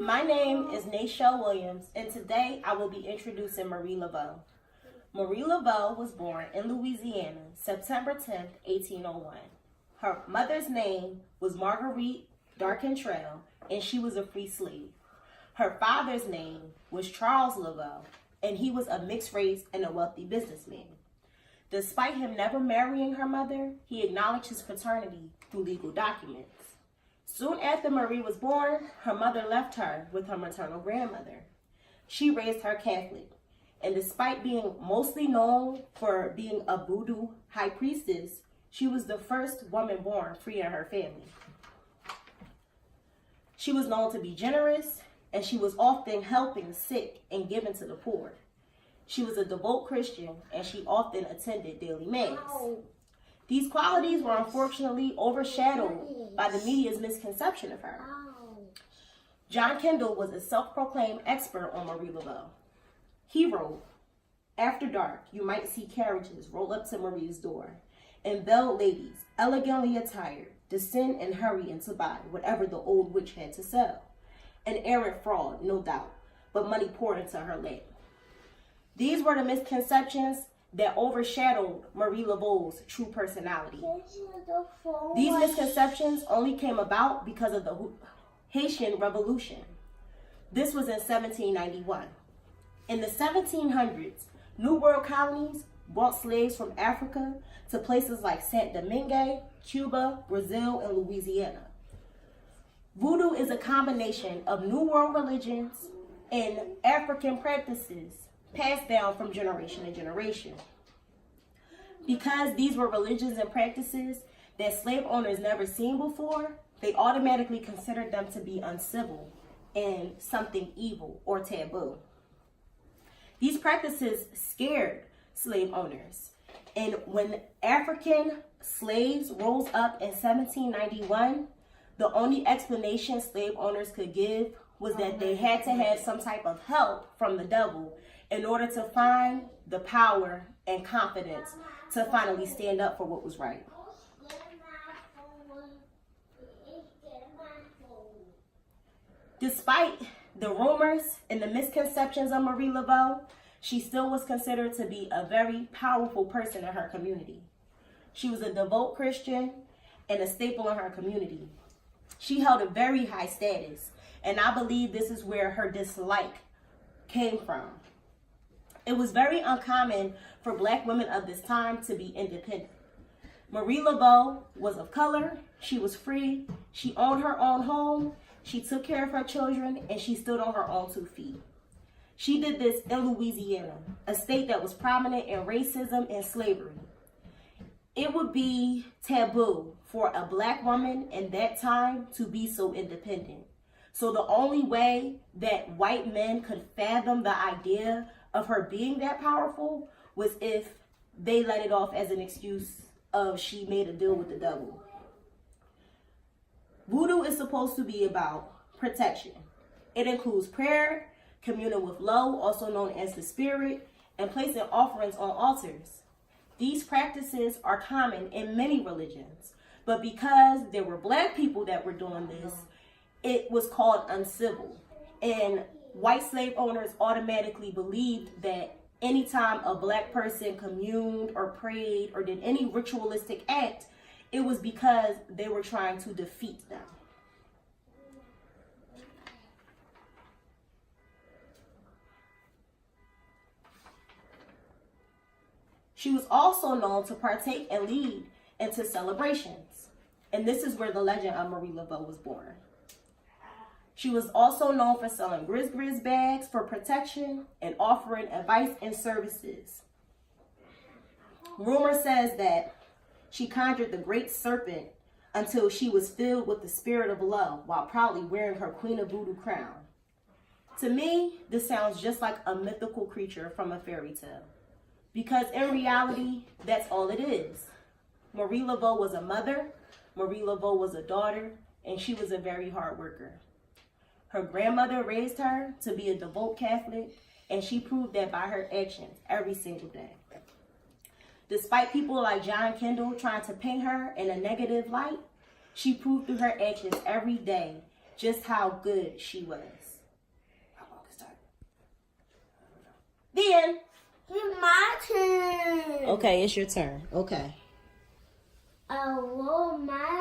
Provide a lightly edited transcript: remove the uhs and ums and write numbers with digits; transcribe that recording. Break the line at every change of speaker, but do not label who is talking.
My name is Nashelle Williams, and today I will be introducing Marie-Laveaux. Marie-Laveaux was born in Louisiana, September 10th, 1801. Her mother's name was Marguerite Darcantrell, and she was a free slave. Her father's name was Charles Laveaux, and he was a mixed race and a wealthy businessman. Despite him never marrying her mother, he acknowledged his paternity through legal documents. Soon after Marie was born, her mother left her with her maternal grandmother. She raised her Catholic, and despite being mostly known for being a voodoo high priestess, she was the first woman born free in her family. She was known to be generous, and she was often helping the sick and giving to the poor. She was a devout Christian, and she often attended daily mass. These qualities were unfortunately overshadowed by the media's misconception of her. John Kendall was a self-proclaimed expert on Marie-Laveaux. He wrote, "After dark, you might see carriages roll up to Marie's door, and veiled ladies, elegantly attired, descend and hurry in to buy whatever the old witch had to sell. An errant fraud, no doubt, but money poured into her lap." These were the misconceptions that overshadowed Marie-Laveaux's true personality. These misconceptions only came about because of the Haitian Revolution. This was in 1791. In the 1700s, New World colonies brought slaves from Africa to places like Saint Domingue, Cuba, Brazil, and Louisiana. Voodoo is a combination of New World religions and African practices passed down from generation to generation. Because these were religions and practices that slave owners never seen before, they automatically considered them to be uncivil and something evil or taboo. These practices scared slave owners, and when African slaves rose up in 1791, the only explanation slave owners could give was that they had to have some type of help from the devil in order to find the power and confidence to finally stand up for what was right. Despite the rumors and the misconceptions of Marie-Laveaux, she still was considered to be a very powerful person in her community. She was a devout Christian and a staple in her community. She held a very high status, and I believe this is where her dislike came from. It was very uncommon for Black women of this time to be independent. Marie-Laveaux was of color, she was free, she owned her own home, she took care of her children, and she stood on her own 2 feet. She did this in Louisiana, a state that was prominent in racism and slavery. It would be taboo for a Black woman in that time to be so independent. So the only way that white men could fathom the idea of her being that powerful was if they let it off as an excuse of she made a deal with the devil. Voodoo is supposed to be about protection. It includes prayer, communing with Lo, also known as the spirit, and placing offerings on altars. These practices are common in many religions, but because there were Black people that were doing this, it was called uncivil. And white slave owners automatically believed that anytime a Black person communed or prayed or did any ritualistic act, it was because they were trying to defeat them. She was also known to partake and lead into celebrations. And this is where the legend of Marie-Laveaux was born. She was also known for selling grizz bags for protection and offering advice and services. Rumor says that she conjured the great serpent until she was filled with the spirit of love while proudly wearing her Queen of Voodoo crown. To me, this sounds just like a mythical creature from a fairy tale. Because in reality, that's all it is. Marie-Laveaux was a mother, Marie-Laveaux was a daughter, and she was a very hard worker. Her grandmother raised her to be a devout Catholic, and she proved that by her actions every single day. Despite people like John Kendall trying to paint her in a negative light, she proved through her actions every day just how good she was. How long is that? The end.
It's my turn.
Okay, it's your turn. Okay.
Oh, my